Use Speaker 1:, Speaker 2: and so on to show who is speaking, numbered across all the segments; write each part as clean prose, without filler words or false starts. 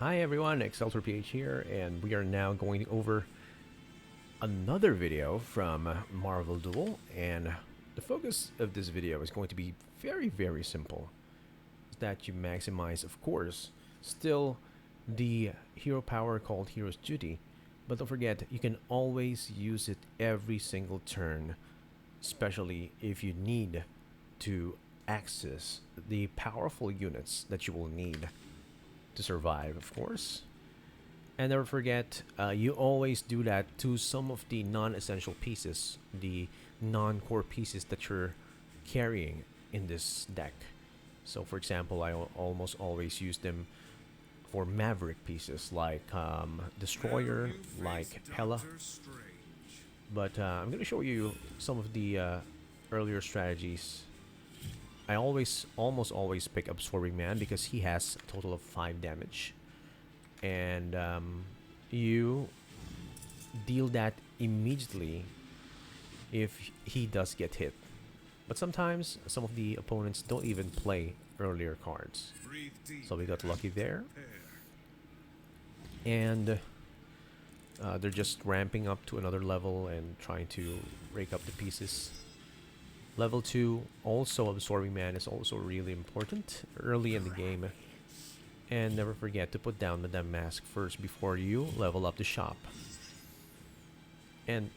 Speaker 1: Hi everyone, PH here, and we are now going over another video from Marvel Duel, and the focus of this video is going to be very simple. Is that you maximize, of course, still the hero power called Hero's Duty, but don't forget, you can always use it every single turn, especially if you need to access the powerful units that you will need to survive, of course. And never forget, you always do that to some of the non-essential pieces, the non-core pieces that you're carrying in this deck. So for example, I almost always use them for Maverick pieces like Destroyer, like Hela. But I'm going to show you some of the earlier strategies. I almost always pick Absorbing Man because he has a total of 5 damage. And you deal that immediately if he does get hit. But sometimes some of the opponents don't even play earlier cards. So we got lucky there. And they're just ramping up to another level and trying to rake up the pieces. Level 2, also Absorbing Man is also really important early in the game. And never forget to put down Madame Mask first before you level up the shop. And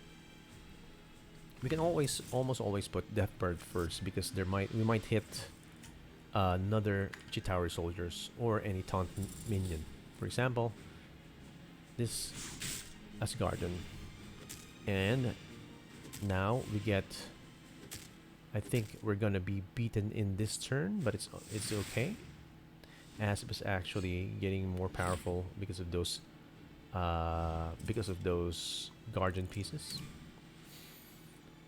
Speaker 1: we can almost always put Deathbird first because we might hit another Chitauri soldiers or any taunt minion. For example, this Asgardian. And now we get, I think we're gonna be beaten in this turn, but it's okay. Asp is actually getting more powerful because of those Guardian pieces.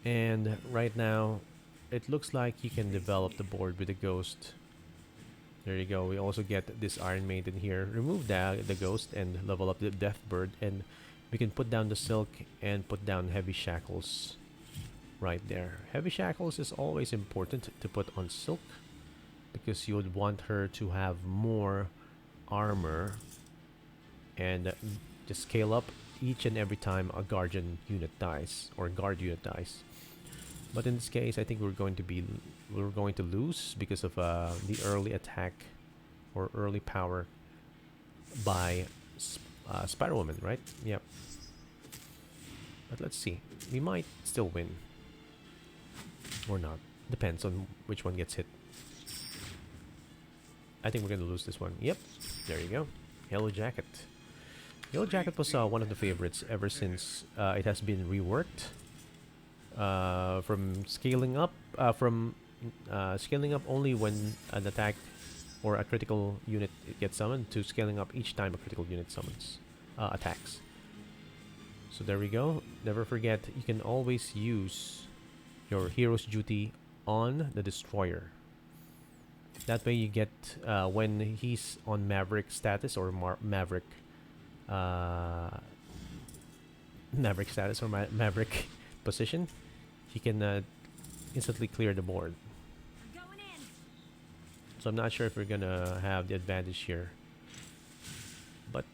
Speaker 1: And right now, it looks like you can develop the board with the Ghost. There you go. We also get this Iron Maiden here. Remove the Ghost and level up the Deathbird, and we can put down the Silk and put down Heavy Shackles right there. Heavy Shackles is always important to put on Silk, because you would want her to have more armor and just scale up each and every time a Guardian unit dies or guard unit dies. But in this case, I think we're going to lose because of the early attack or early power by Spider-Woman, right? Yep. But let's see. We might still win or not. Depends on which one gets hit. I think we're going to lose this one. Yep, there you go. Yellow Jacket. Yellow Jacket was one of the favorites ever since it has been reworked. From scaling up only when an attack or a critical unit gets summoned, to scaling up each time a critical unit summons attacks. So there we go. Never forget, you can always use your Hero's Duty on the Destroyer. That way you get, when he's on Maverick status or Maverick status or Maverick position, he can instantly clear the board. So I'm not sure if we're gonna have the advantage here. But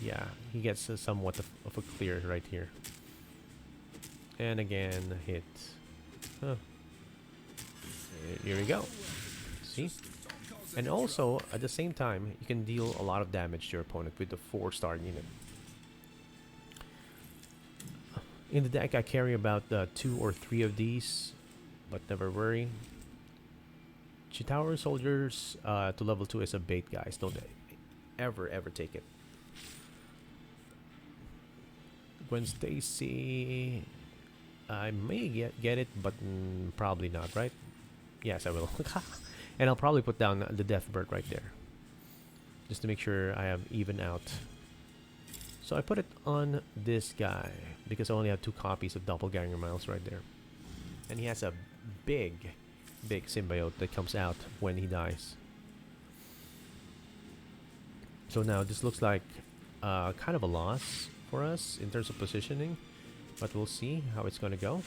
Speaker 1: yeah, he gets somewhat of a clear right here. And again, hit. Huh. Here we go. See? And also, at the same time, you can deal a lot of damage to your opponent with the 4-star unit. In the deck, I carry about 2 or 3 of these, but never worry. Chitauri soldiers to level 2 is a bait, guys. Don't ever take it. Gwen Stacy, I may get it, but probably not, right? Yes, I will. And I'll probably put down the Deathbird right there, just to make sure I am even out. So I put it on this guy because I only have 2 copies of Doppelganger Miles right there. And he has a big symbiote that comes out when he dies. So now this looks like kind of a loss for us in terms of positioning, but we'll see how it's going to go.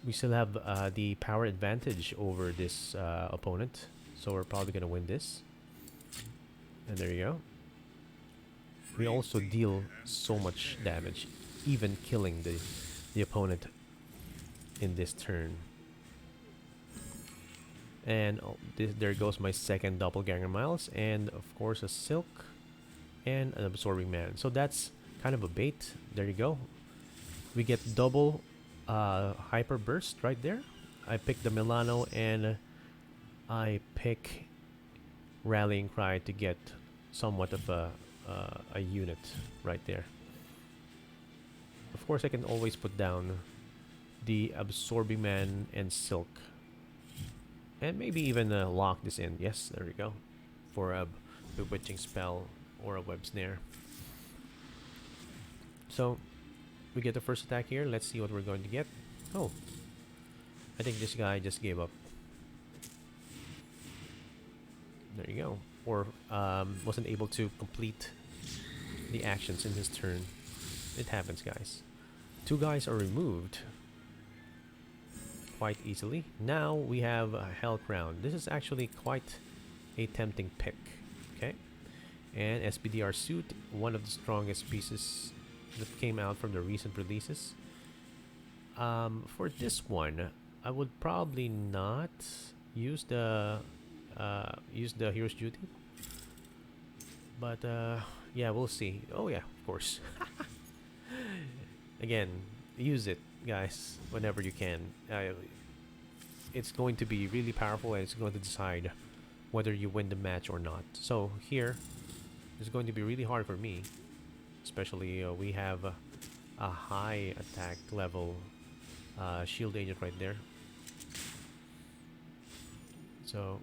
Speaker 1: We still have the power advantage over this opponent, so we're probably going to win this. And there you go. We also deal so much damage, even killing the opponent in this turn. And there goes my second doppelganger miles, and of course a silk and an absorbing man. So that's kind of a bait. There you go. We get double hyper burst right there. I pick the Milano and I pick rallying cry to get somewhat of a unit right there. Of course, I can always put down the absorbing man and silk, and maybe even lock this in. Yes, there we go, for a bewitching spell or a web snare. So we get the first attack here. Let's see what we're going to get. Oh, I think this guy just gave up. There you go. Or wasn't able to complete the actions in his turn. It happens, guys. Two guys are removed quite easily. Now we have a Hell Crown. This is actually quite a tempting pick. Okay. And SPDR suit, one of the strongest pieces that came out from the recent releases. For this one, I would probably not use the Hero's Duty, but yeah, we'll see. Oh yeah, of course. Again, use it, guys, whenever you can. It's going to be really powerful, and it's going to decide whether you win the match or not. So here, it's going to be really hard for me, especially we have a high attack level shield agent right there. So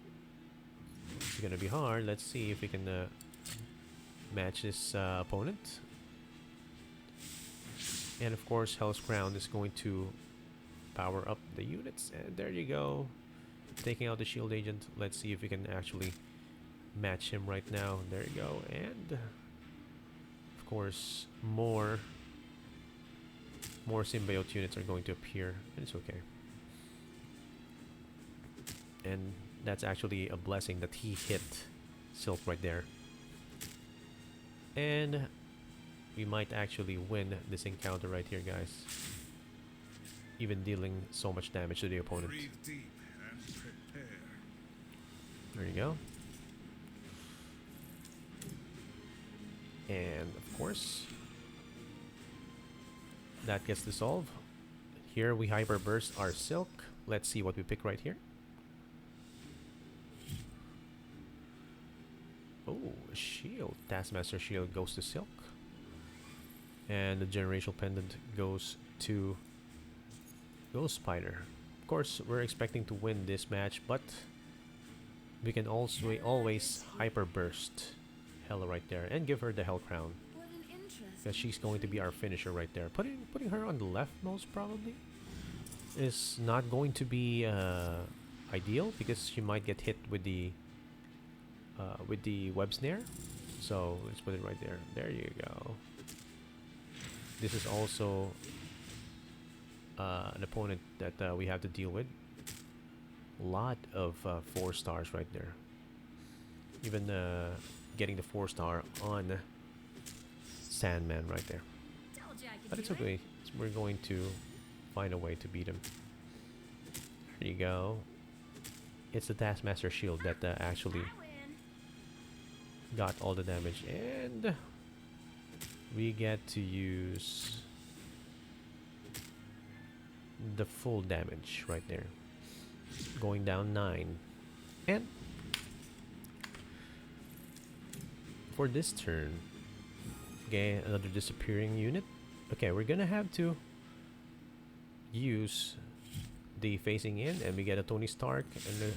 Speaker 1: it's gonna be hard. Let's see if we can match this opponent. And of course, Hell's Crown is going to power up the units. And there you go. Taking out the shield agent. Let's see if we can actually match him right now. There you go. And of course, more symbiote units are going to appear. And it's okay. And that's actually a blessing that he hit Silk right there. And we might actually win this encounter right here, guys. Even dealing so much damage to the opponent. There you go. And of course, that gets dissolved. Here we hyper burst our Silk. Let's see what we pick right here. Oh, a shield. Taskmaster shield goes to Silk. And the generational pendant goes to Ghost Spider. Of course, we're expecting to win this match, but we can also always hyper burst Hella right there and give her the Hell Crown. Because she's going to be our finisher right there. Putting her on the left most probably is not going to be ideal, because she might get hit with the web snare. So let's put it right there. There you go. This is also an opponent that we have to deal with. A lot of 4 stars right there. Even getting the 4-star on Sandman right there. But it's okay. We're going to find a way to beat him. There you go. It's the Taskmaster shield that actually got all the damage, and we get to use the full damage right there, going down 9. And for this turn, okay, another disappearing unit. Okay, we're gonna have to use the facing in, and we get a Tony Stark and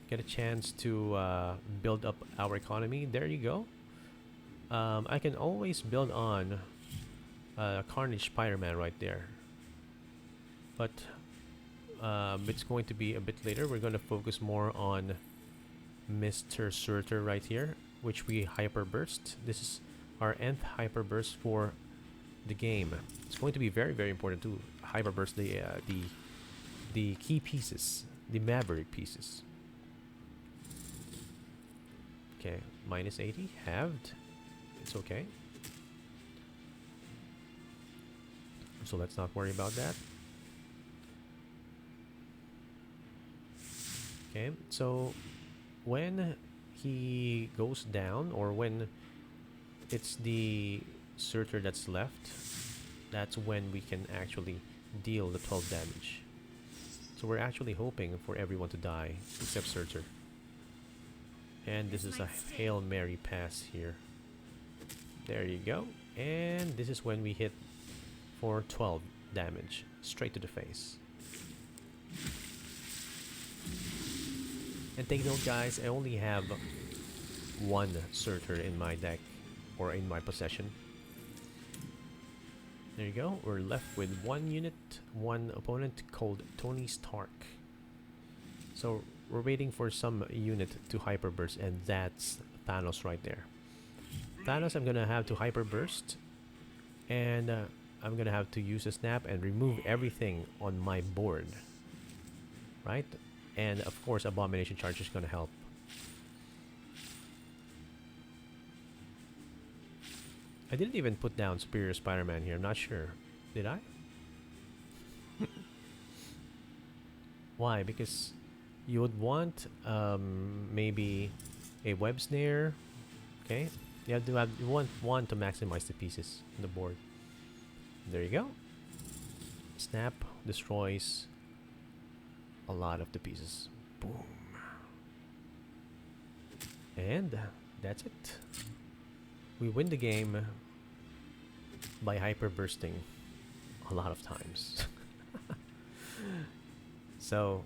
Speaker 1: get a chance to build up our economy. There you go. I can always build on Carnage Spider-Man right there, but it's going to be a bit later. We're going to focus more on Mr. Surtur right here, which we hyper burst. This is our nth hyper burst for the game. It's going to be very, very important to hyper burst the key pieces, the Maverick pieces. Okay, minus 80, halved. It's okay. So let's not worry about that. Okay, so when he goes down, or when it's the Surtur that's left, that's when we can actually deal the 12 damage. So we're actually hoping for everyone to die except Surtur. And this is a Hail Mary pass here. There you go. And this is when we hit for 12 damage straight to the face. And take note, guys, I only have one Surtur in my deck, or in my possession. There you go. We're left with one unit, one opponent called Tony Stark. So we're waiting for some unit to hyper burst, and that's Thanos right there. Thanos, I'm gonna have to hyper burst, and I'm gonna have to use a snap and remove everything on my board, right? And of course, Abomination Charge is gonna help. I didn't even put down Superior Spider-Man here. I'm not sure. Did I? Why? Because you would want maybe a web snare. Okay, you have to have, you want one to maximize the pieces on the board. There you go. Snap destroys a lot of the pieces. Boom. And that's it. We win the game by hyper bursting a lot of times. So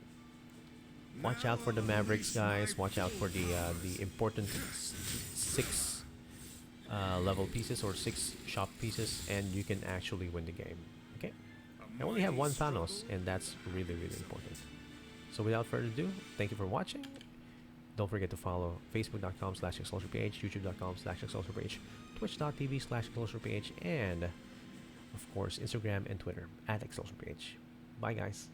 Speaker 1: watch out for the Mavericks, guys. Watch out for the important 6 level pieces, or 6 shop pieces, and you can actually win the game. Okay, I only have one Thanos, and that's really, really important. So without further ado, thank you for watching. Don't forget to follow facebook.com/explosioreph, youtube.com/explosioreph, twitch.tv/explosioreph, and of course Instagram and Twitter @explosioreph. Bye, guys.